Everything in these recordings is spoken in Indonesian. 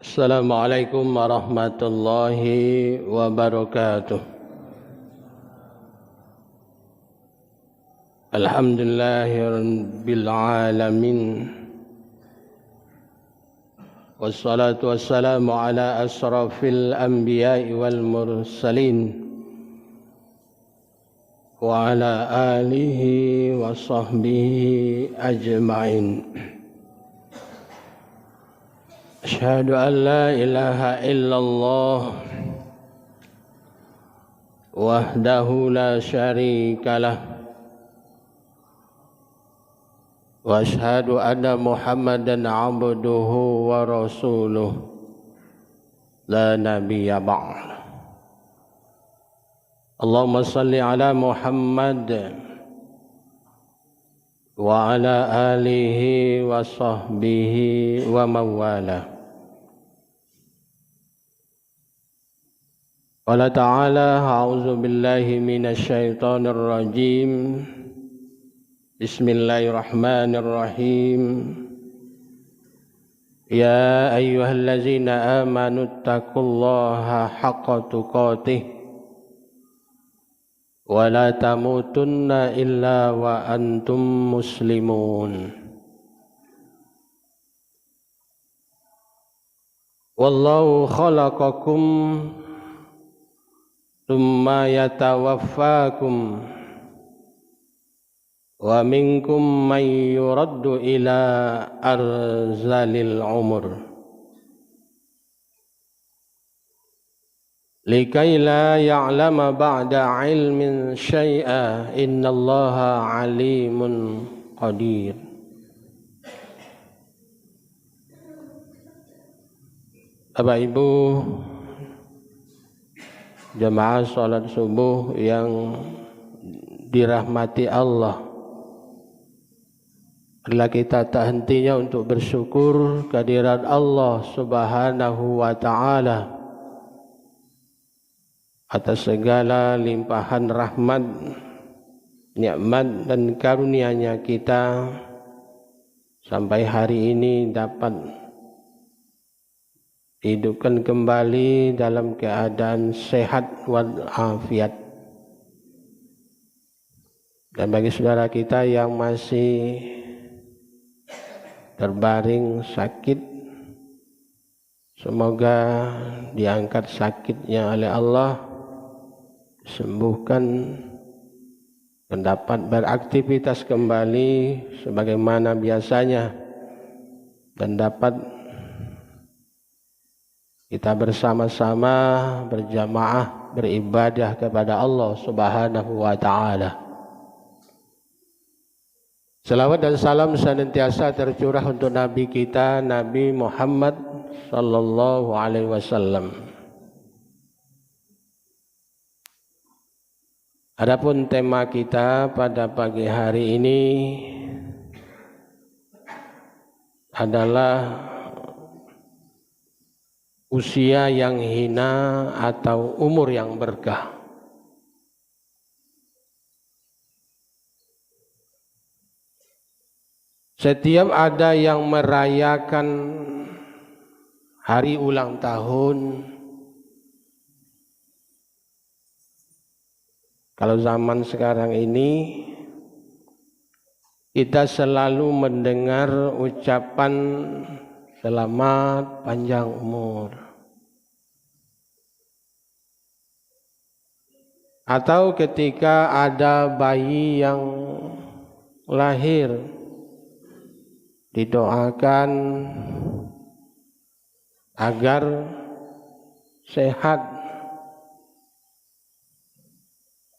Assalamualaikum warahmatullahi wabarakatuh. Alhamdulillahirabbil alamin. Wassalatu wassalamu ala asrafil anbiya'i wal mursalin wa ala alihi wa sahbihi ajma'in. Asyhadu an la ilaha illallah wahdahu la syarika lah wa asyhadu anna Muhammadan abduhu wa rasuluh la nabiyya ba'd. Allahumma salli ala Muhammad wa ala alihi wa sahbihi wa mawalah. Qala ta'ala a'udzu billahi minasy syaithanir rajim. Bismillahirrahmanirrahim. Ya ayyuhallazina amanu taqullaha haqqa tuqatih wa la tamutunna illa wa antum muslimun. Wallahu khalaqakum thumma yatawaffakum wa minkum man yuraddu ila arzalil umur likai la ya'lama ba'da ilmin syai'a innallaha alimun qadir. Bapak Ibu jemaah salat subuh yang dirahmati Allah, adalah kita tak hentinya untuk bersyukur kehadirat Allah Subhanahu wa ta'ala atas segala limpahan rahmat, nikmat dan karunia-Nya kita sampai hari ini dapat hidupkan kembali dalam keadaan sehat walafiat. Dan bagi saudara kita yang masih terbaring sakit, semoga diangkat sakitnya oleh Allah, disembuhkan dan dapat beraktivitas kembali sebagaimana biasanya, dan dapat kita bersama-sama berjamaah beribadah kepada Allah Subhanahu wa ta'ala. Salawat dan salam senantiasa tercurah untuk Nabi kita, Nabi Muhammad sallallahu alaihi wasallam. Adapun tema kita pada pagi hari ini adalah usia yang hina atau umur yang berkah. Setiap ada yang merayakan hari ulang tahun, kalau zaman sekarang ini kita selalu mendengar ucapan selamat panjang umur. Atau ketika ada bayi yang lahir, didoakan agar sehat,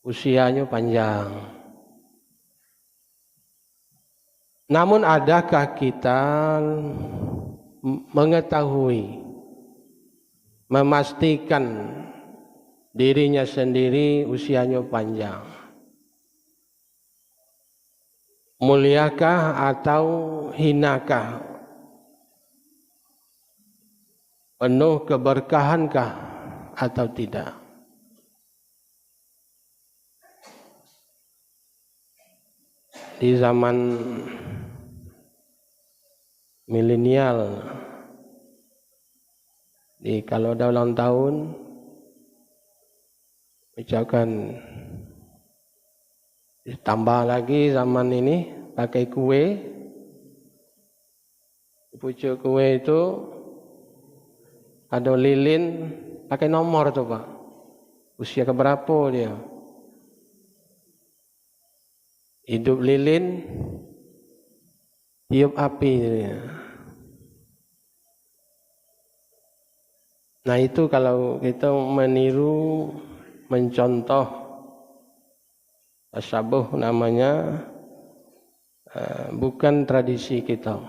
usianya panjang. Namun adakah kita mengetahui, memastikan dirinya sendiri usianya panjang? Muliakah atau hinakah? Penuh keberkahankah atau tidak? Di zaman milenial Kalau ada ulang tahun, ucapkan tambah lagi zaman ini pakai kue. Pucuk kue itu ada lilin pakai nomor tuh Pak. Usia keberapa dia? Hidup lilin, tiup api. Nah itu kalau kita meniru, mencontoh tasabuh namanya, bukan tradisi kita.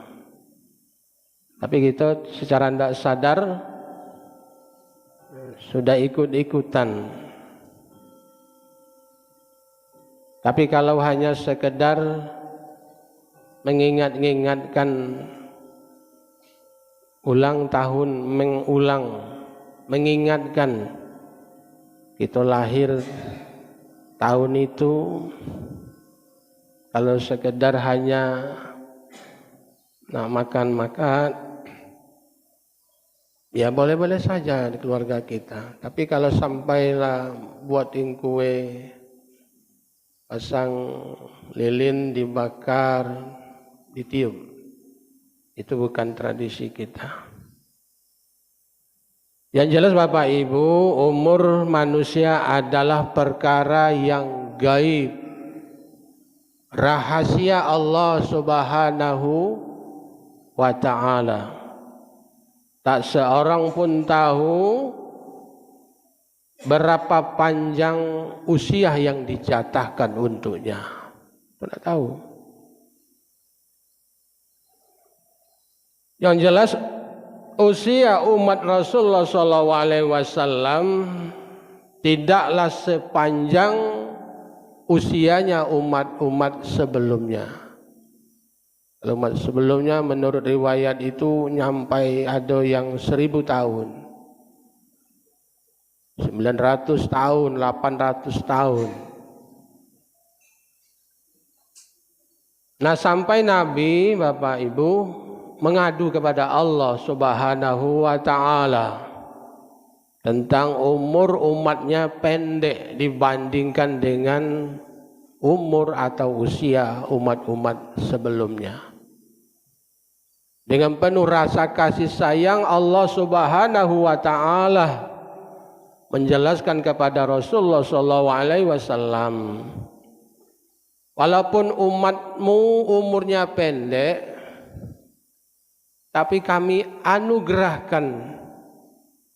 Tapi kita secara tidak sadar sudah ikut-ikutan. Tapi kalau hanya sekedar mengingatkan ulang tahun, mengingatkan kita lahir tahun itu, kalau sekedar hanya nak makan-makan, ya boleh-boleh saja di keluarga kita. Tapi kalau sampailah buatin kue, pasang lilin, dibakar, ditiup, itu bukan tradisi kita. Yang jelas Bapak Ibu, umur manusia adalah perkara yang gaib, rahasia Allah Subhanahu wa ta'ala. Tak seorang pun tahu berapa panjang usia yang dijatahkan untuknya. Tidak tahu. Yang jelas usia umat Rasulullah SAW tidaklah sepanjang usianya umat-umat sebelumnya. Umat sebelumnya menurut riwayat itu nyampai ada yang 1000 tahun, 900 tahun, 800 tahun. Nah sampai Nabi Bapak Ibu mengadu kepada Allah Subhanahu wa ta'ala tentang umur umatnya pendek dibandingkan dengan umur atau usia umat-umat sebelumnya. Dengan penuh rasa kasih sayang Allah Subhanahu wa ta'ala menjelaskan kepada Rasulullah SAW, walaupun umatmu umurnya pendek, tapi kami anugerahkan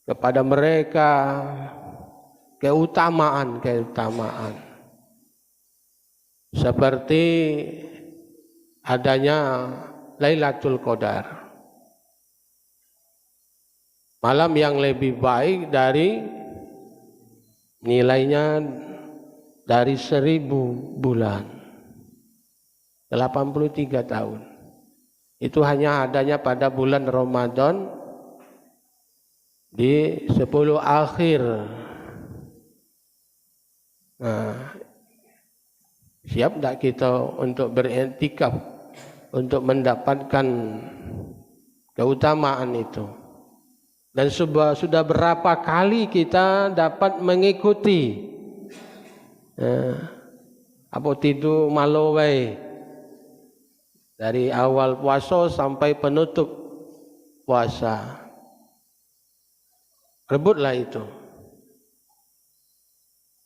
kepada mereka keutamaan seperti adanya Lailatul Qadar, malam yang lebih baik dari nilainya dari 1000 bulan, 83 tahun. Itu hanya adanya pada bulan Ramadan di 10 akhir. Nah, siap tak kita untuk beriktikaf untuk mendapatkan keutamaan itu? Dan sudah berapa kali kita dapat mengikuti apa tidur malowai dari awal puasa sampai penutup puasa. Rebutlah itu.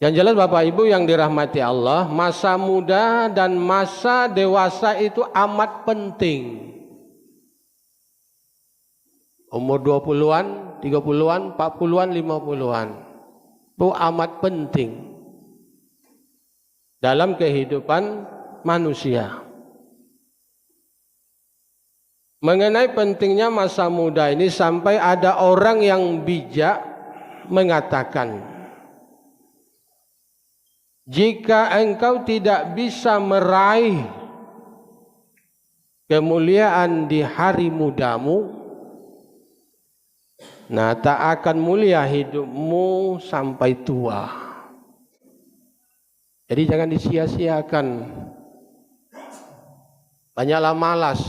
Yang jelas Bapak Ibu yang dirahmati Allah, masa muda dan masa dewasa itu amat penting. Umur 20-an, 30-an, 40-an, 50-an. Itu amat penting dalam kehidupan manusia. Mengenai pentingnya masa muda ini sampai ada orang yang bijak mengatakan, jika engkau tidak bisa meraih kemuliaan di hari mudamu, nah tak akan mulia hidupmu sampai tua. Jadi jangan disia-siakan. Banyaklah malas,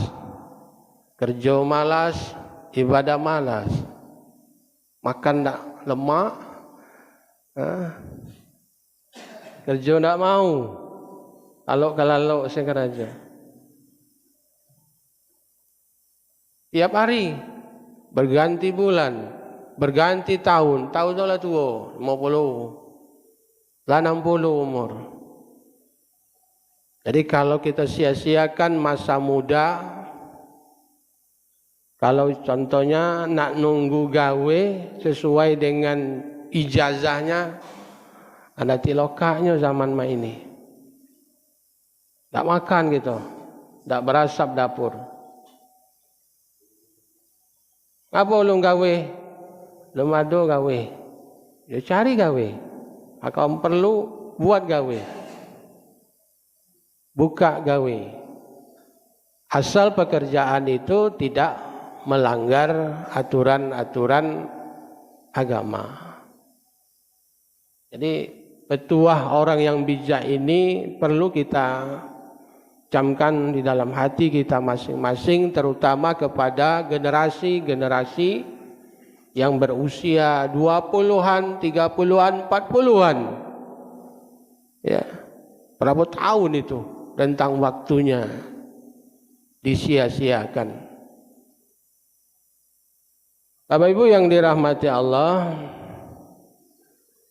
kerja malas, ibadah malas. makan tak lemak, kerja tak mau, alok-kalalok sekeraja. Tiap hari, berganti bulan, berganti tahun lah tua, 50, lah 60 umur. Jadi kalau kita sia-siakan masa muda, kalau contohnya nak nunggu gawe sesuai dengan ijazahnya, ada tilokanya zaman ini. Tak makan gitu, tak berasap dapur. Apa ulung gawe? Belum ada gawe. Ya cari gawe. Kalau perlu buat gawe. Buka gawe. Asal pekerjaan itu tidak melanggar aturan-aturan agama. Jadi petuah orang yang bijak ini perlu kita camkan di dalam hati kita masing-masing, terutama kepada generasi-generasi yang berusia 20-an, 30-an, 40-an. Ya. Berapa tahun itu rentang waktunya disia-siakan. Bapak Ibu yang dirahmati Allah,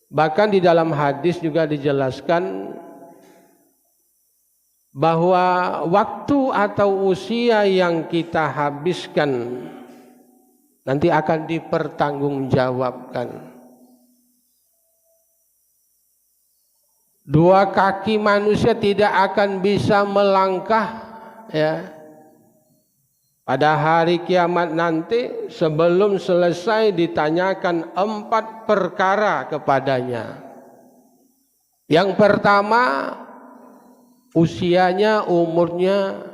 bahkan di dalam hadis juga dijelaskan bahwa waktu atau usia yang kita habiskan nanti akan dipertanggungjawabkan. Dua kaki manusia tidak akan bisa melangkah ya pada hari kiamat nanti sebelum selesai ditanyakan 4 perkara kepadanya. Yang pertama, usianya, umurnya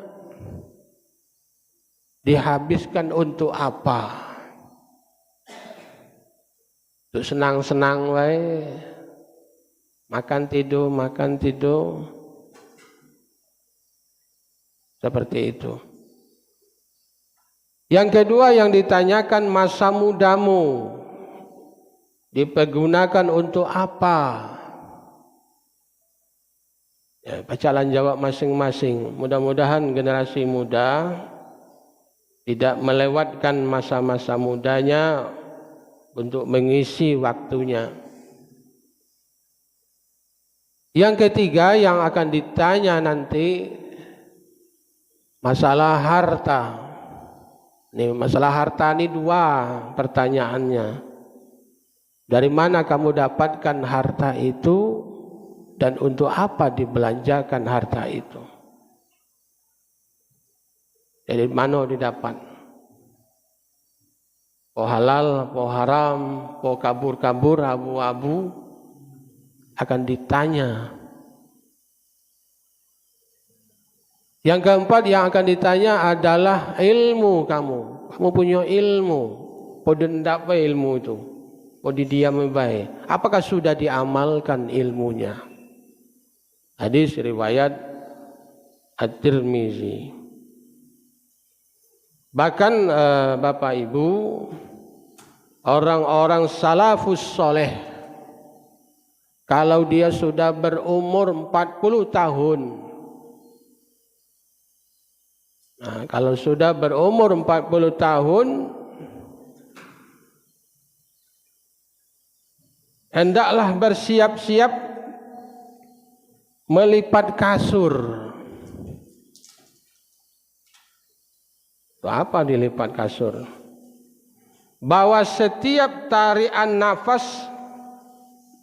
dihabiskan untuk apa? Untuk senang-senang wae. Makan tidur, seperti itu. Yang kedua yang ditanyakan, masa mudamu dipergunakan untuk apa? Ya, bacalah jawab masing-masing. Mudah-mudahan generasi muda tidak melewatkan masa-masa mudanya untuk mengisi waktunya. Yang ketiga yang akan ditanya nanti, masalah harta. Ini masalah harta ini 2 pertanyaannya. Dari mana kamu dapatkan harta itu dan untuk apa dibelanjakan harta itu? Dari mana didapat? Po halal, po haram, po kabur-kabur, abu-abu, akan ditanya. Yang keempat yang akan ditanya adalah ilmu kamu. Kamu punya ilmu. Pada ndak apa ilmu itu? Pada diam baik. Apakah sudah diamalkan ilmunya? Hadis riwayat At-Tirmizi. Bahkan Bapak Ibu, orang-orang salafus soleh, kalau dia sudah berumur 40 tahun, nah, kalau sudah berumur 40 tahun, hendaklah bersiap-siap melipat kasur. Itu apa dilipat kasur? Bahwa setiap tarian nafas,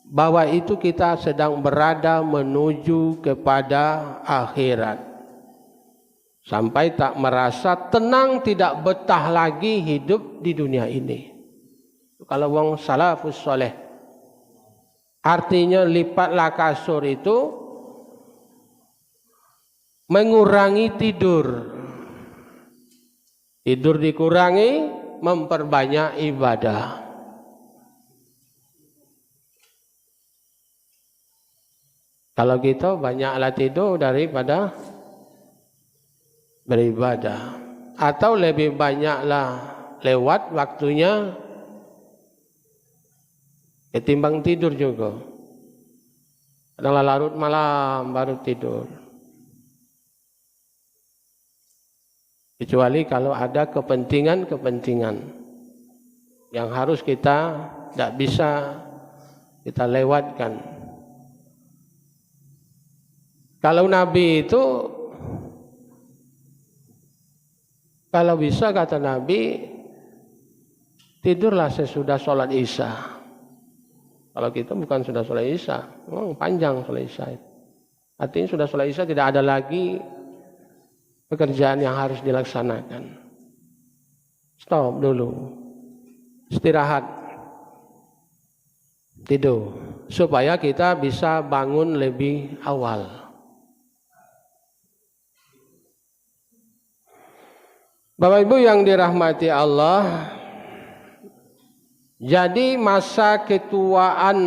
bahwa itu kita sedang berada menuju kepada akhirat. Sampai tak merasa tenang, tidak betah lagi hidup di dunia ini. Kalau wong salafus soleh. Artinya lipatlah kasur itu mengurangi tidur. Tidur dikurangi, memperbanyak ibadah. Kalau kita banyaklah tidur daripada beribadah, atau lebih banyaklah lewat waktunya ketimbang tidur juga. Kadang larut malam baru tidur. Kecuali kalau ada kepentingan-kepentingan yang harus kita tidak bisa kita lewatkan. Kalau Nabi itu, kalau bisa kata Nabi, tidurlah sesudah sholat Isya. Kalau kita bukan sudah sholat Isya, memang panjang sholat Isya. Artinya sudah sholat Isya tidak ada lagi pekerjaan yang harus dilaksanakan. Stop dulu, istirahat, tidur, supaya kita bisa bangun lebih awal. Bapak Ibu yang dirahmati Allah, jadi masa ketuaan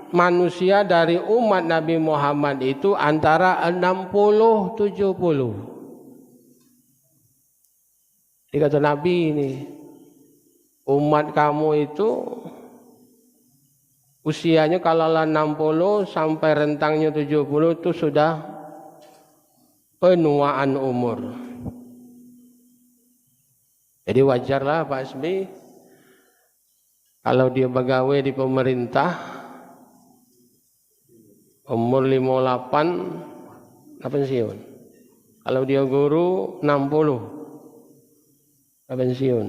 manusia dari umat Nabi Muhammad itu antara 60-70. Ini kata Nabi ini, umat kamu itu usianya kalau 60 sampai rentangnya 70 itu sudah penuaan umur. Jadi wajarlah Pak SBY kalau dia pegawai di pemerintah umur 58 pensiun. Kalau dia guru 60 pensiun.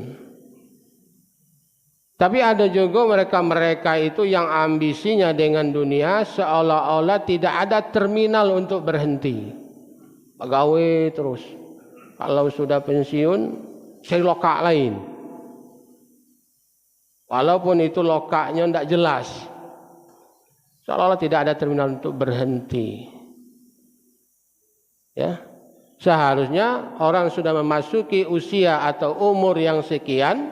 Tapi ada juga mereka itu yang ambisinya dengan dunia seolah-olah tidak ada terminal untuk berhenti. Pegawai terus. Kalau sudah pensiun cari lokak lain. Walaupun itu lokaknya tidak jelas. Seolah-olah tidak ada terminal untuk berhenti. Ya. Seharusnya orang sudah memasuki usia atau umur yang sekian,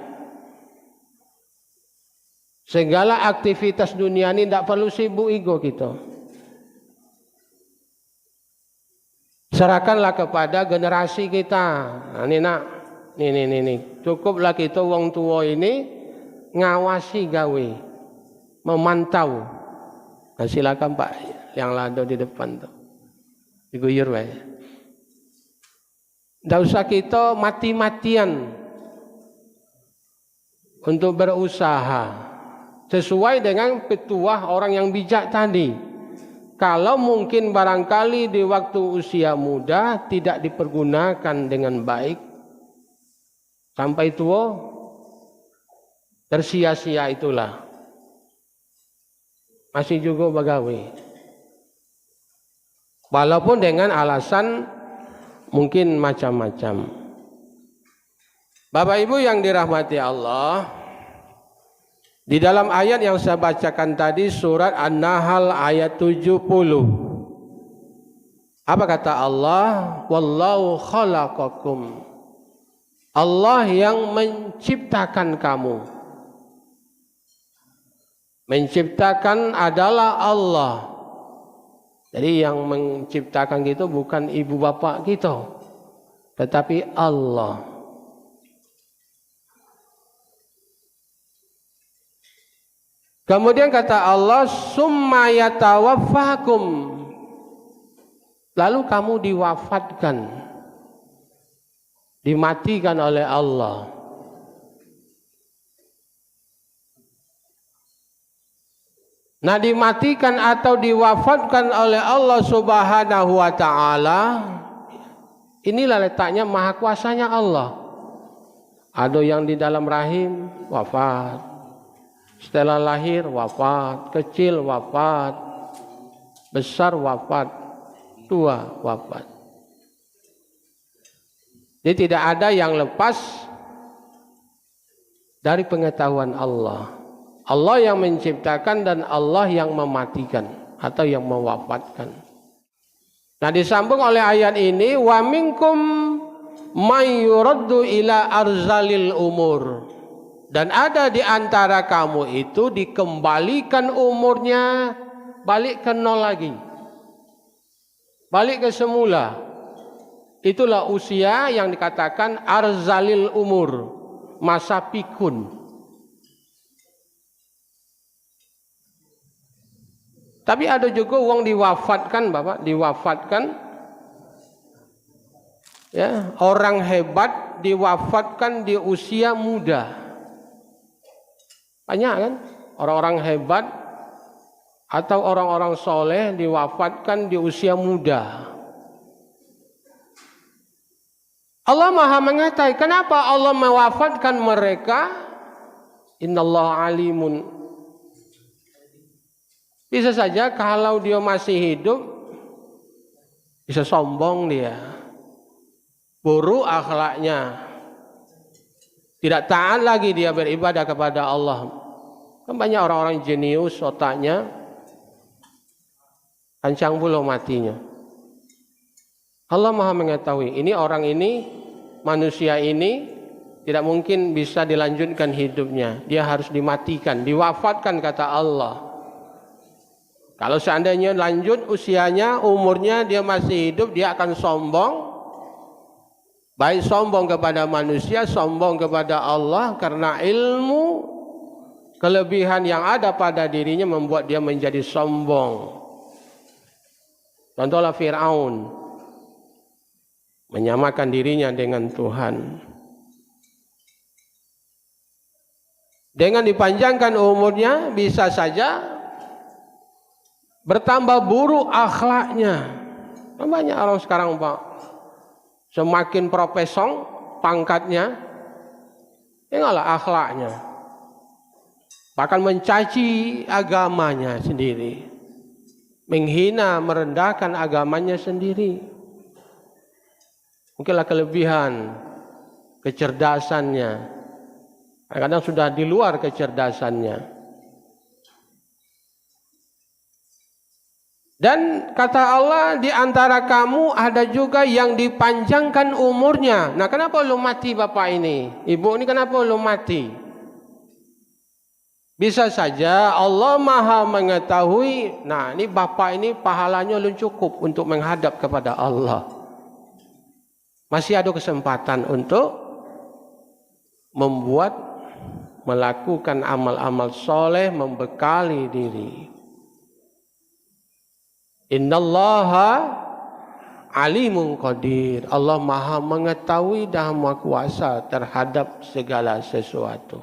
segala aktivitas dunia ini tidak perlu sibuk ego kita. Serahkanlah kepada generasi kita. Nah, ini nak, nih. Cukuplah kita wong tua ini ngawasi gawe, memantau. Nah, silakan Pak yang lado di depan tuh, diguyur wae. Tidak usah kita mati-matian untuk berusaha sesuai dengan petuah orang yang bijak tadi. Kalau mungkin barangkali di waktu usia muda tidak dipergunakan dengan baik, sampai tua tersia-sia itulah. Masih juga pegawai. Walaupun dengan alasan mungkin macam-macam. Bapak Ibu yang dirahmati Allah, di dalam ayat yang saya bacakan tadi surat An-Nahl ayat 70. Apa kata Allah? Wallahu khalaqakum. Allah yang menciptakan kamu. Menciptakan adalah Allah. Jadi yang menciptakan kita bukan ibu bapak kita, tetapi Allah. Kemudian kata Allah, summa yatawaffakum. Lalu kamu diwafatkan, dimatikan oleh Allah. Nah, dimatikan atau diwafatkan oleh Allah Subhanahu wa ta'ala, inilah letaknya maha kuasanya Allah. Ada yang di dalam rahim wafat, setelah lahir wafat, kecil wafat, besar wafat, tua wafat. Jadi tidak ada yang lepas dari pengetahuan Allah. Allah yang menciptakan dan Allah yang mematikan atau yang mewafatkan. Nah, disambung oleh ayat ini, wa minkum may yuraddu ila arzalil umur. Dan ada di antara kamu itu dikembalikan umurnya balik ke nol lagi. Balik ke semula. Itulah usia yang dikatakan arzalil umur, masa pikun. Tapi ada juga wong diwafatkan, Bapak, diwafatkan. Ya, orang hebat diwafatkan di usia muda. Banyak kan? Orang-orang hebat atau orang-orang soleh diwafatkan di usia muda. Allah Maha mengetahui kenapa Allah mewafatkan mereka. Innallaha alimun. Bisa saja kalau dia masih hidup bisa sombong dia, buruk akhlaknya, tidak taat lagi dia beribadah kepada Allah. Kan banyak orang-orang jenius otaknya, ancang pula matinya. Allah Maha mengetahui ini orang ini, manusia ini tidak mungkin bisa dilanjutkan hidupnya, dia harus dimatikan, diwafatkan kata Allah. Kalau seandainya lanjut usianya, umurnya dia masih hidup, dia akan sombong. Baik sombong kepada manusia, sombong kepada Allah, karena ilmu kelebihan yang ada pada dirinya membuat dia menjadi sombong. Contohlah Fir'aun, menyamakan dirinya dengan Tuhan. Dengan dipanjangkan umurnya, bisa saja bertambah buruk akhlaknya. Banyak orang sekarang, Pak, semakin profesor pangkatnya, ingatlah akhlaknya, bahkan mencaci agamanya sendiri, menghina, merendahkan agamanya sendiri. Mungkinlah kelebihan kecerdasannya, kadang-kadang sudah di luar kecerdasannya. Dan kata Allah, di antara kamu ada juga yang dipanjangkan umurnya. Nah, kenapa lu mati bapak ini? Ibu ini kenapa lu mati? Bisa saja Allah Maha mengetahui, nah ini bapak ini pahalanya belum cukup untuk menghadap kepada Allah. Masih ada kesempatan untuk membuat, melakukan amal-amal soleh, membekali diri. Innallaha alimun qadir. Allah Maha mengetahui dan Maha kuasa terhadap segala sesuatu.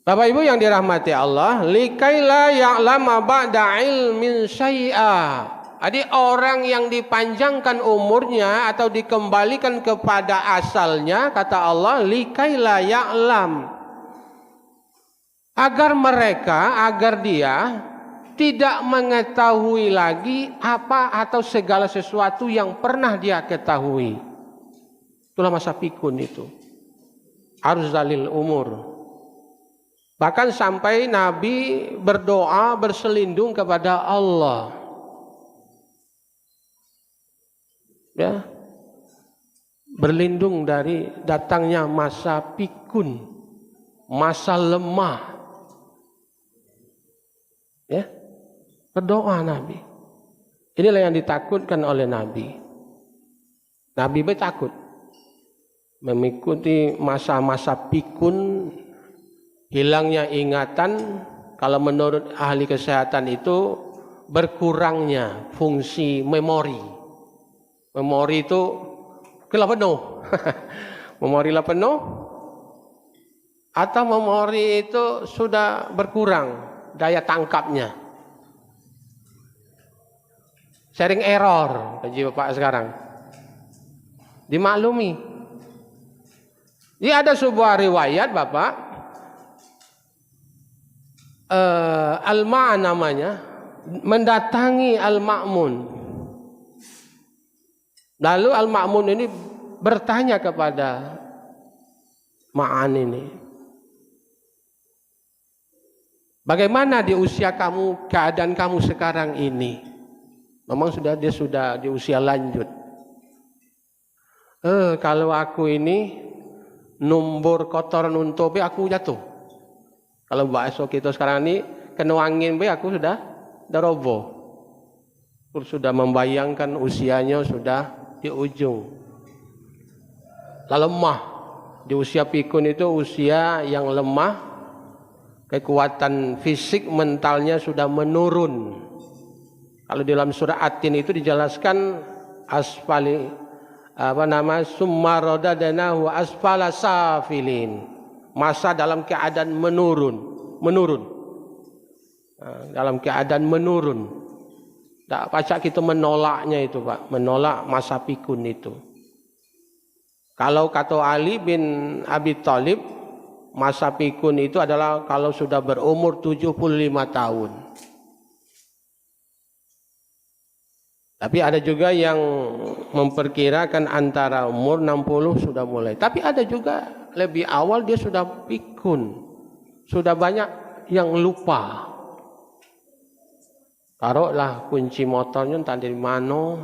Bapak Ibu yang dirahmati Allah, likaila ya'lama ba'da ilmin syai'a. Jadi orang yang dipanjangkan umurnya atau dikembalikan kepada asalnya, kata Allah, likaila ya'lam, agar dia tidak mengetahui lagi apa atau segala sesuatu yang pernah dia ketahui. Itulah masa pikun itu. Harus zalil umur. Bahkan sampai Nabi berdoa berselindung kepada Allah. Ya. Berlindung dari datangnya masa pikun, masa lemah. Ya, berdoa Nabi. Inilah yang ditakutkan oleh Nabi. Nabi takut mengikuti masa-masa pikun, hilangnya ingatan. Kalau menurut ahli kesehatan itu berkurangnya fungsi memori. Memori itu kelah penuh. Memori lah penuh, atau memori itu sudah berkurang daya tangkapnya, sharing error bagi bapak sekarang dimaklumi. Ini ada sebuah riwayat bapak, Al-Ma'an namanya, mendatangi Al-Ma'mun. Lalu Al-Ma'mun ini bertanya kepada Ma'an ini, bagaimana di usia kamu, keadaan kamu sekarang ini? Memang dia sudah di usia lanjut. Kalau aku ini numbur kotor nuntope aku jatuh. Kalau bakso kita sekarang ini kena angin be aku sudah roboh. Sudah membayangkan usianya sudah di ujung. Lemah. Di usia pikun itu usia yang lemah. kekuatan fisik mentalnya sudah menurun. Kalau di dalam surah At-Tin itu dijelaskan summa radadnahu asfala safilin. Masa dalam keadaan menurun. Dalam keadaan menurun. Tak pacak kita menolaknya itu, Pak, menolak masa pikun itu. Kalau kata Ali bin Abi Thalib, masa pikun itu adalah kalau sudah berumur 75 tahun. Tapi ada juga yang memperkirakan antara umur 60 sudah mulai. Tapi ada juga lebih awal dia sudah pikun. Sudah banyak yang lupa. Taruhlah kunci motornya entah dari mana.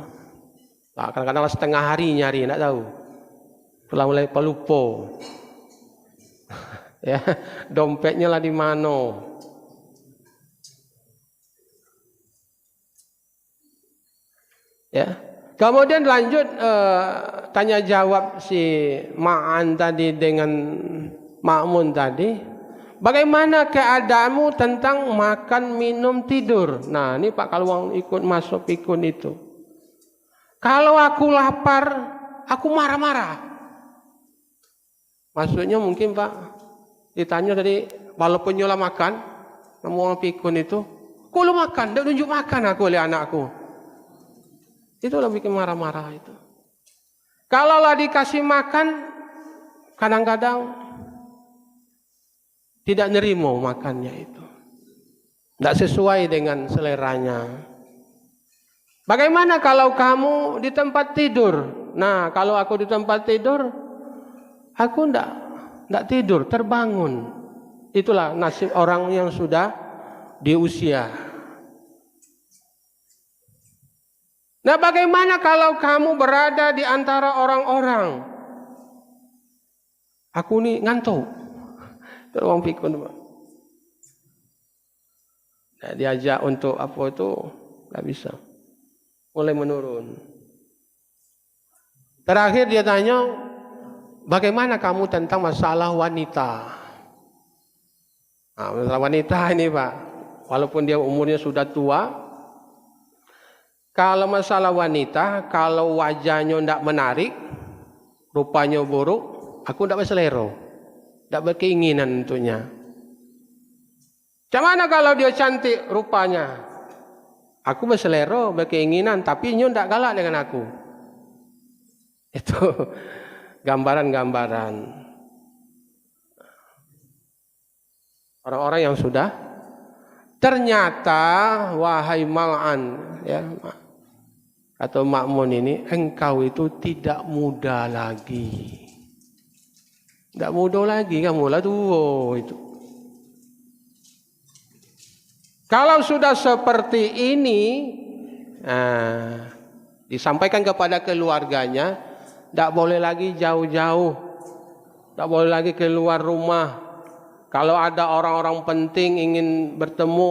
Kadang-kadang setengah hari nyari, tak tahu. Mulai pelupa. Ya, dompetnya lah di mana. Ya. Kemudian lanjut tanya jawab si Ma'an tadi dengan Ma'mun tadi. Bagaimana keadaanmu tentang makan, minum, tidur? Nah, ini Pak kalau ikut masuk pikun itu. Kalau aku lapar, aku marah-marah. Maksudnya mungkin Pak ditanya tadi, walaupun nyola makan, ngomong pikun itu, aku lu makan, dah tunjuk makan aku oleh anakku. Itulah bikin marah-marah itu. Kalau lah dikasih makan, kadang-kadang tidak nerima makannya itu. Tidak sesuai dengan seleranya. Bagaimana kalau kamu di tempat tidur? Nah, kalau aku di tempat tidur, aku tidak tidur, terbangun. Itulah nasib orang yang sudah di usia. Nah, bagaimana kalau kamu berada di antara orang-orang? Aku ini ngantuk. Terus pikun. Nah, diajak untuk apa itu nggak bisa. Mulai menurun. Terakhir dia tanya, bagaimana kamu tentang masalah wanita? Nah, masalah wanita ini Pak, walaupun dia umurnya sudah tua. Kalau masalah wanita, kalau wajahnya tidak menarik, rupanya buruk, aku tidak berselera, tidak berkeinginan untuknya. Macam mana kalau dia cantik rupanya? Aku berselera, berkeinginan, tapi dia tidak galak dengan aku. Itu gambaran-gambaran orang-orang yang sudah ternyata wahai Ma'an, ya, atau Ma'mun ini, engkau itu tidak muda lagi. Tidak muda lagi, kamu lah tua itu. Kalau sudah seperti ini, disampaikan kepada keluarganya, tidak boleh lagi jauh-jauh, tidak boleh lagi keluar rumah. Kalau ada orang-orang penting ingin bertemu,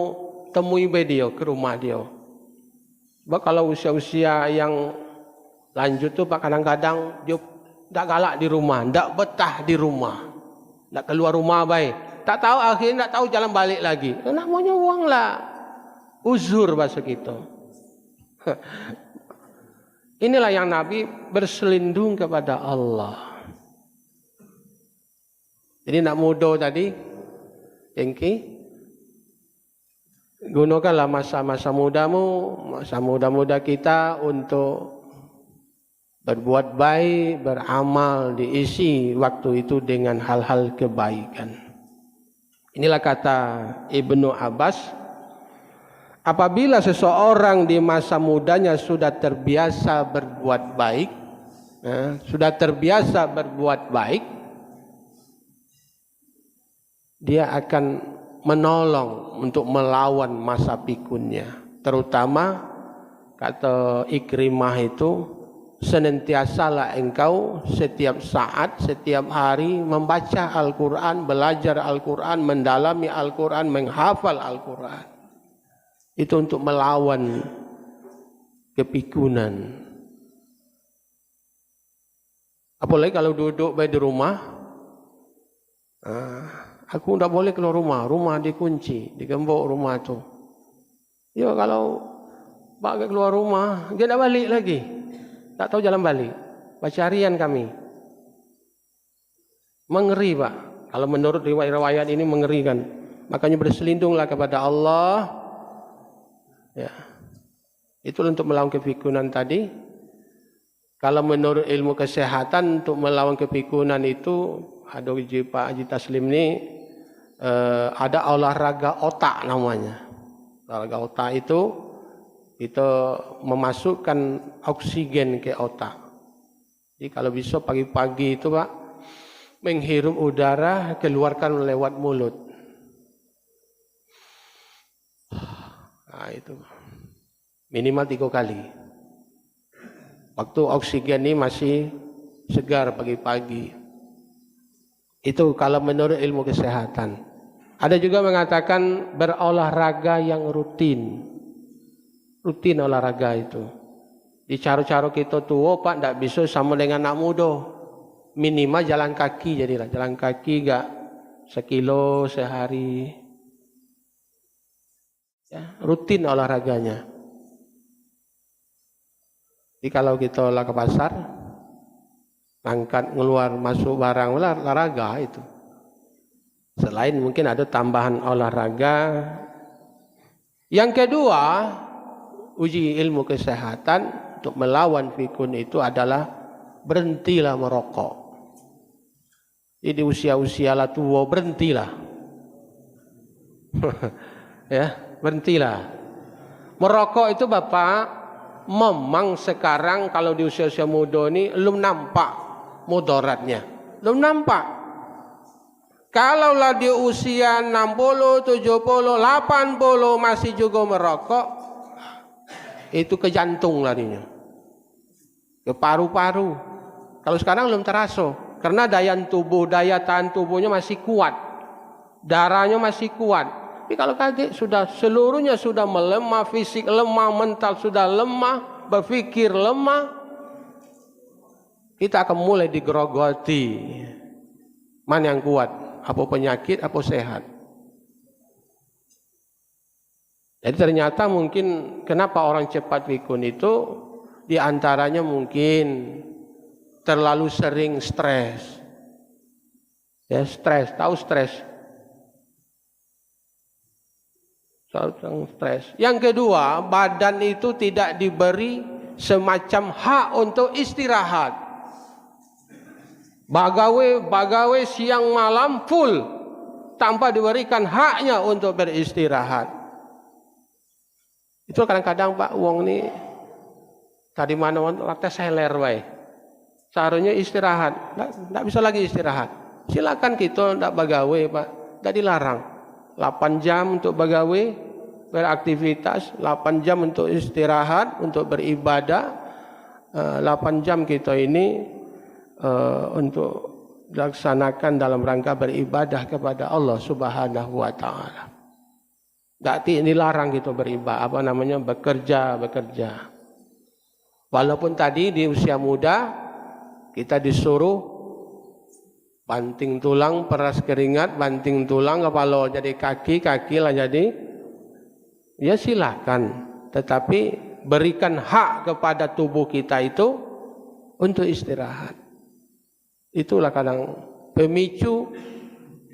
temui dia ke rumah dia. Sebab kalau usia-usia yang lanjut tu Pak, kadang-kadang dia tak galak di rumah, tak betah di rumah, tak keluar rumah baik, tak tahu akhirnya tak tahu jalan balik lagi. Namanya uang lah, uzur bahasa kita. Inilah yang Nabi berselindung kepada Allah. Jadi nak muda tadi, Engki, gunakanlah masa-masa mudamu, masa muda-muda kita untuk berbuat baik, beramal, diisi waktu itu dengan hal-hal kebaikan. Inilah kata Ibnu Abbas, apabila seseorang di masa mudanya sudah terbiasa berbuat baik, dia akan menolong untuk melawan masa pikunnya. Terutama kata Ikrimah itu, senantiasalah engkau setiap saat, setiap hari membaca Al-Quran, belajar Al-Quran, mendalami Al-Quran, menghafal Al-Quran. Itu untuk melawan kepikunan. Apalagi kalau duduk di rumah, Aku tidak boleh keluar rumah, rumah dikunci, digembok rumah tu. Ya kalau pakai keluar rumah, dia tidak balik lagi. Tak tahu jalan balik. Baca harian kami. Mengeri Pak. Kalau menurut riwayat-riwayat ini mengerikan. Makanya berselindunglah kepada Allah. Ya. Itu untuk melawan kepikunan tadi. Kalau menurut ilmu kesehatan untuk melawan kepikunan itu, ada Pak Haji Taslim ni ada olahraga otak namanya. Olahraga otak itu kita memasukkan oksigen ke otak. Jadi kalau bisa pagi-pagi itu Pak, menghirup udara keluarkan lewat mulut. Nah itu minimal 3 kali. Waktu oksigen ini masih segar pagi-pagi. Itu kalau menurut ilmu kesehatan. Ada juga mengatakan berolahraga yang rutin. Rutin olahraga itu. Di cara-cara kita tua Pak, tidak bisa sama dengan anak muda. Minimal jalan kaki jadilah. Jalan kaki gak 1 kilo sehari. Ya, rutin olahraganya. Jadi kalau kita lah ke pasar, angkat, ngeluar, masuk barang, olahraga itu. Selain mungkin ada tambahan olahraga. Yang kedua, uji ilmu kesehatan untuk melawan pikun itu adalah berhentilah merokok. Jadi usia-usia lah tua, berhentilah. Ya, berhentilah. Merokok itu Bapak, memang sekarang kalau di usia-usia muda ini belum nampak mudaratnya. Belum nampak. Kalaulah di usia 60, 70, 80 masih juga merokok, itu ke jantung larinya. Ke paru-paru. Kalau sekarang belum terasa. Karena daya tahan tubuhnya masih kuat. Darahnya masih kuat. Tapi kalau kaget sudah seluruhnya sudah melemah, fisik lemah, mental sudah lemah, berpikir lemah, kita akan mulai digerogoti. Mana yang kuat? Apa penyakit, apa sehat? Jadi ternyata mungkin kenapa orang cepat pikun itu diantaranya mungkin terlalu sering stres. Ya stres, tahu stres? Stres. Yang kedua, badan itu tidak diberi semacam hak untuk istirahat. Bagawai siang malam full tanpa diberikan haknya untuk beristirahat. Itu kadang-kadang Pak uang ini tadi mana lantai seler wae. Caranya istirahat, tidak bisa lagi istirahat. Silakan kita tidak bagawai Pak, tidak dilarang. 8 jam untuk bagawai, beraktivitas, 8 jam untuk istirahat, untuk beribadah, 8 jam kita ini untuk dilaksanakan dalam rangka beribadah kepada Allah Subhanahu wa taala. Tidak dilarang kita beribadah, bekerja. Walaupun tadi di usia muda kita disuruh banting tulang, peras keringat, banting tulang, kepala jadi kaki lah jadi. Ya silakan, tetapi berikan hak kepada tubuh kita itu untuk istirahat. Itulah kadang pemicu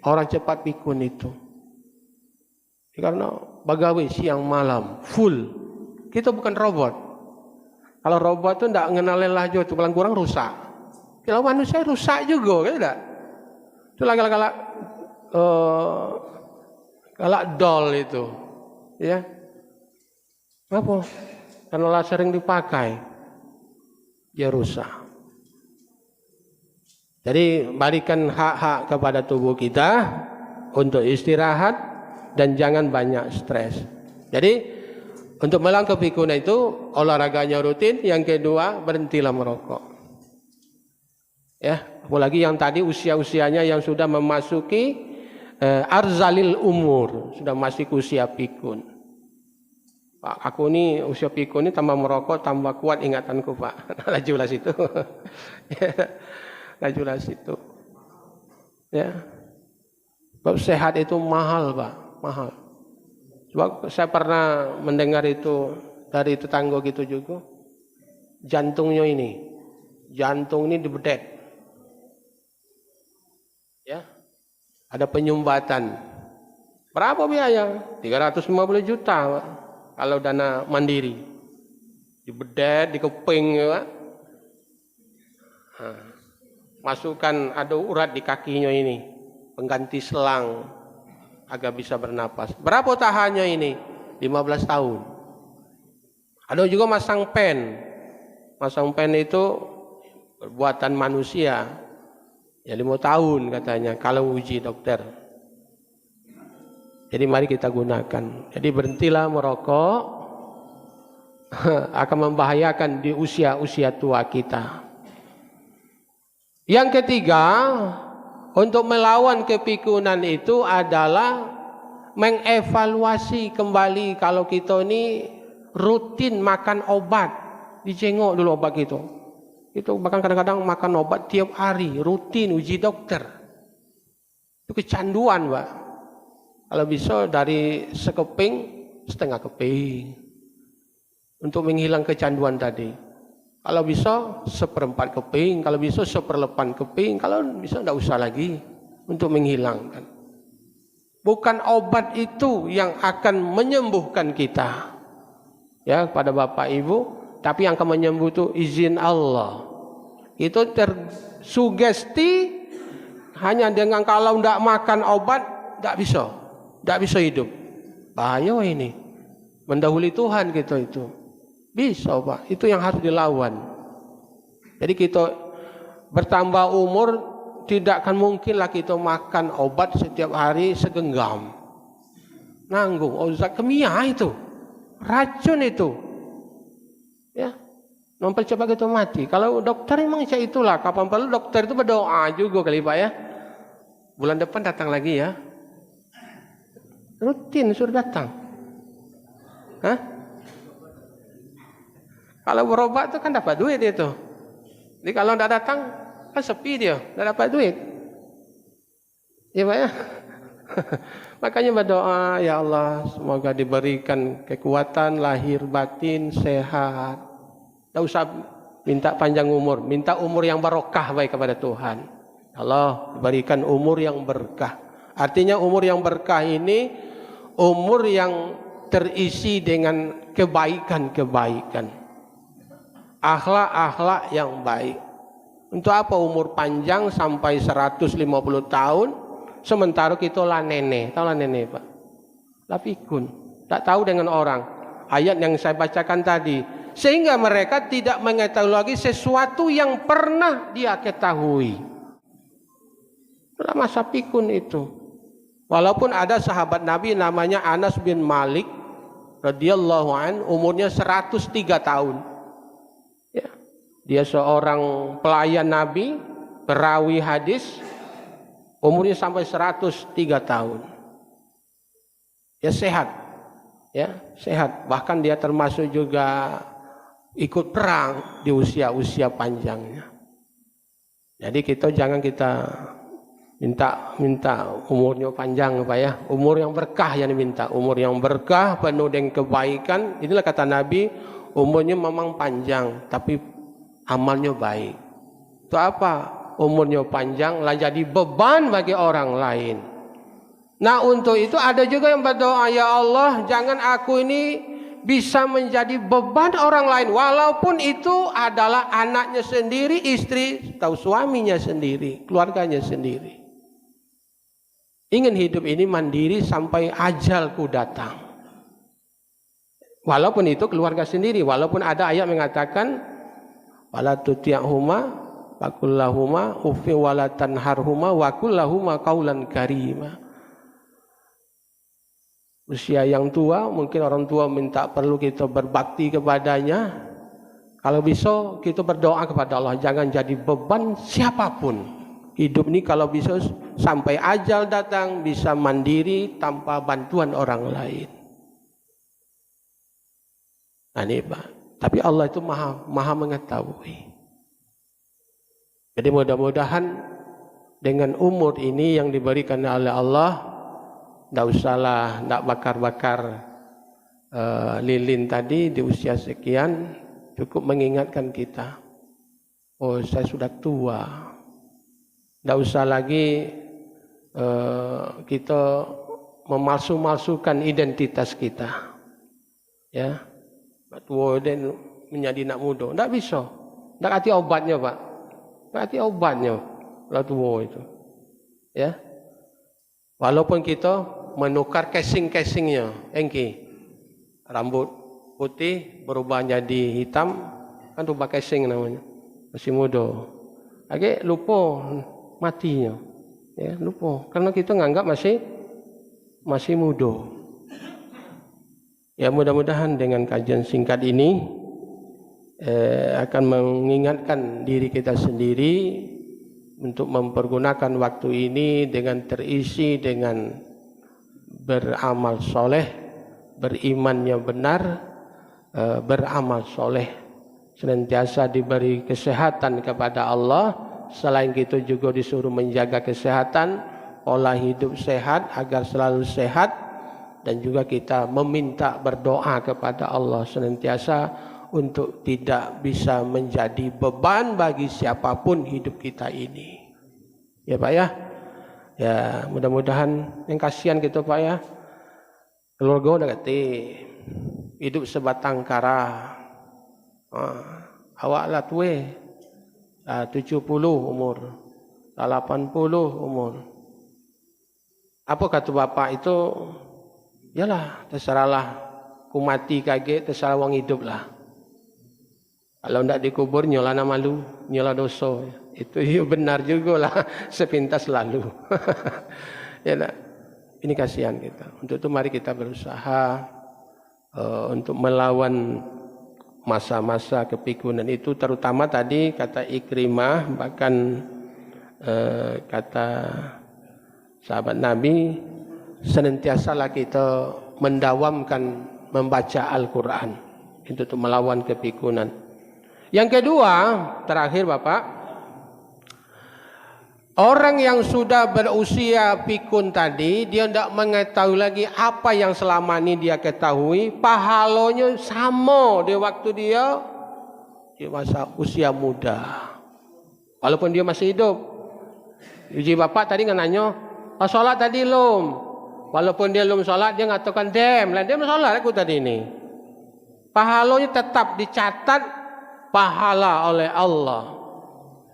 orang cepat pikun itu. Karena bagawai siang malam full. Kita bukan robot. Kalau robot itu tidak mengenal lelah juga, itu paling kurang rusak. Kalau manusia rusak juga, kan tidak? Itulah galak dol itu, ya. Apa? Karena sering dipakai, dia rusak. Jadi berikan hak-hak kepada tubuh kita untuk istirahat dan jangan banyak stres. Jadi untuk melawan kepikunan itu olahraganya rutin. Yang kedua, berhentilah merokok. Ya, apalagi yang tadi usia-usianya yang sudah memasuki arzalil umur, sudah masuk usia pikun. Pak, aku ini usia pikun ini tambah merokok tambah kuat ingatanku Pak. Lajulah situ. Lajulah situ. Ya. Sebab sehat itu mahal, Pak, mahal. Sebab saya pernah mendengar itu dari tetangga gitu juga. Jantung ini dibedet. Ya. Ada penyumbatan. Berapa biaya? 350 juta, Pak. Kalau dana mandiri. Dibedet, dikeping, ya, Pak. Nah, masukkan ada urat di kakinya ini, pengganti selang agar bisa bernapas. Berapa tahannya ini? 15 tahun. Ada juga masang pen. Masang pen itu perbuatan manusia. Ya 5 tahun katanya kalau uji dokter. Jadi mari kita gunakan. Jadi berhentilah merokok, akan membahayakan di usia-usia tua kita. Yang ketiga, untuk melawan kepikunan itu adalah mengevaluasi kembali kalau kita ini rutin makan obat. Dicengok dulu obat kita. Itu bahkan kadang-kadang makan obat tiap hari, rutin uji dokter. Itu kecanduan, Pak. Kalau bisa dari sekeping, setengah keping. Untuk menghilang kecanduan tadi. Kalau bisa 1/4 keping, kalau bisa 1/8 keping, kalau bisa tidak usah lagi untuk menghilangkan. Bukan obat itu yang akan menyembuhkan kita. Ya, pada Bapak Ibu, tapi yang akan menyembuh itu izin Allah. Itu tersugesti hanya dengan kalau tidak makan obat, tidak bisa hidup. Bahaya ini, mendahului Tuhan kita itu. Bisa, Pak, itu yang harus dilawan. Jadi kita bertambah umur, tidak akan mungkinlah kita makan obat setiap hari segenggam. Nanggung, zat kimia itu, racun itu. Ya, mempercepat kita mati. Kalau dokter memang itulah, kapan perlu dokter itu berdoa juga kali, Pak, ya. Bulan depan datang lagi ya. Rutin suruh datang. Hah? Kalau berobat itu kan dapat duit itu. Jadi kalau tidak datang kan sepi dia, tidak dapat duit. Ya, Pak, ya. Makanya berdoa, ya Allah, semoga diberikan kekuatan lahir batin sehat. Tidak usah minta panjang umur, minta umur yang barokah baik kepada Tuhan. Allah berikan umur yang berkah. Artinya umur yang berkah ini umur yang terisi dengan kebaikan-kebaikan. Akhlak-akhlak yang baik. Untuk apa umur panjang sampai 150 tahun sementara kita lah nenek. Tahu lah nenek, Pak? Lah pikun. Tak tahu dengan orang. Ayat yang saya bacakan tadi. Sehingga mereka tidak mengetahui lagi sesuatu yang pernah dia ketahui. Itulah masa pikun itu. Walaupun ada sahabat Nabi namanya Anas bin Malik radhiyallahu an, umurnya 103 tahun. Ya. Dia seorang pelayan Nabi, perawi hadis, umurnya sampai 103 tahun. Ya, sehat. Ya, sehat. Bahkan dia termasuk juga ikut perang di usia-usia panjangnya. Jadi jangan kita minta umurnya panjang, Pak, ya. Umur yang berkah yang diminta, umur yang berkah penuh dengan kebaikan. Inilah kata Nabi, umurnya memang panjang tapi amalnya baik. Itu apa? Umurnya panjang lah jadi beban bagi orang lain. Nah, untuk itu ada juga yang berdoa, ya Allah, jangan aku ini bisa menjadi beban orang lain, walaupun itu adalah anaknya sendiri, istri atau suaminya sendiri, keluarganya sendiri. Ingin hidup ini mandiri sampai ajalku datang. Walaupun itu keluarga sendiri, walaupun ada ayat mengatakan wala tuti'huma wa qul lahuma uffin wala tanharhuma wa qul lahuma qaulan karima. Usia yang tua, mungkin orang tua minta perlu kita berbakti kepadanya. Kalau bisa kita berdoa kepada Allah, jangan jadi beban siapapun. Hidup ini kalau bisa sampai ajal datang bisa mandiri tanpa bantuan orang lain. Nah, ini, Pak. Tapi Allah itu maha mengetahui. Jadi mudah-mudahan dengan umur ini yang diberikan oleh Allah, tidak usahlah, tidak bakar-bakar lilin tadi di usia sekian, cukup mengingatkan kita, oh saya sudah tua. Tidak usah lagi kita memalsu-malsukan identitas kita. Ya, tua dan menjadi nak muda. Tidak bisa. Tidak hati obatnya, Pak. Tidak hati obatnya. Kalau tua itu. Ya. Walaupun kita menukar casing-casingnya. Engki. Rambut putih berubah jadi hitam. Kan rubah casing namanya. Masih muda. Lagi lupa matinya. Ya, lupa. Karena kita nganggap masih muda. Ya, mudah-mudahan dengan kajian singkat ini akan mengingatkan diri kita sendiri untuk mempergunakan waktu ini dengan terisi dengan beramal soleh, berimannya benar, beramal soleh, senantiasa diberi kesehatan kepada Allah. Selain itu juga disuruh menjaga kesehatan, pola hidup sehat agar selalu sehat, dan juga kita meminta berdoa kepada Allah senantiasa untuk tidak bisa menjadi beban bagi siapapun hidup kita ini. Ya Pak ya. Ya, mudah-mudahan yang kasihan gitu Pak ya. Keluarga udah ngerti hidup sebatang kara. Awak lah tuwe. 70 umur, 80 umur. Apa kata bapak itu? Yalah, terserahlah. Ku mati kaget, terserah wong hidup lah. Kalau tidak dikubur, nyola nama malu, nyola dosa. Itu benar juga lah, sepintas lalu. Ya, ini kasihan kita. Untuk itu mari kita berusaha untuk melawan masa-masa kepikunan itu, terutama tadi kata Ikrimah, bahkan kata sahabat Nabi, senantiasalah kita mendawamkan membaca Al-Quran itu untuk melawan kepikunan. Yang kedua, terakhir Bapak, orang yang sudah berusia pikun tadi, dia tidak mengetahui lagi apa yang selama ini dia ketahui, pahalanya sama di waktu dia di masa usia muda. Walaupun dia masih hidup. Uji Bapak tadi kan nanya, sholat tadi belum? Walaupun dia belum sholat, dia mengatakan, dia belum sholat aku tadi ini. Pahalanya tetap dicatat pahala oleh Allah.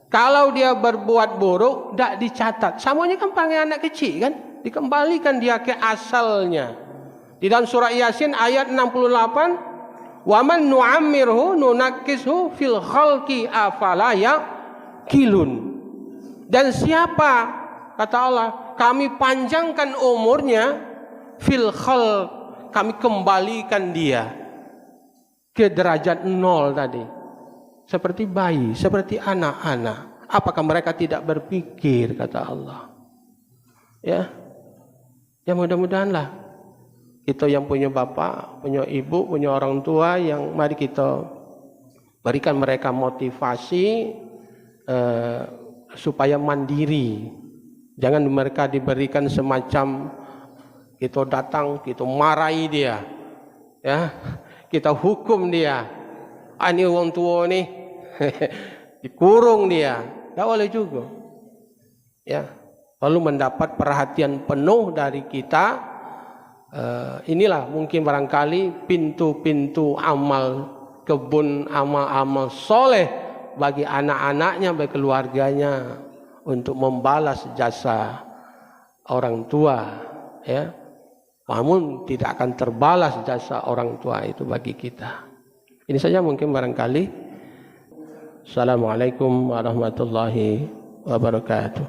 Kalau dia berbuat buruk, tidak dicatat. Samanya kan panggil anak kecil kan? Dikembalikan dia ke asalnya. Di dalam surah Yasin ayat 68, wa man nu'ammirhu nunakkishu fil khalqi afala yaqilun. Dan siapa, kata Allah, kami panjangkan umurnya, fil khalq, kami kembalikan dia ke derajat 0 tadi. Seperti bayi, seperti anak-anak. Apakah mereka tidak berpikir, kata Allah. Ya, ya mudah-mudahanlah kita yang punya bapak, punya ibu, punya orang tua, yang mari kita berikan mereka motivasi supaya mandiri. Jangan mereka diberikan semacam kita datang, kita marahi dia, ya, kita hukum dia. Ini orang tua nih, dikurung dia, tidak boleh juga. Ya, lalu mendapat perhatian penuh dari kita. Inilah mungkin barangkali pintu-pintu amal kebun, amal-amal soleh bagi anak-anaknya, bagi keluarganya, untuk membalas jasa orang tua. Ya, namun tidak akan terbalas jasa orang tua itu bagi kita. Ini saja mungkin barangkali. Assalamualaikum warahmatullahi wabarakatuh.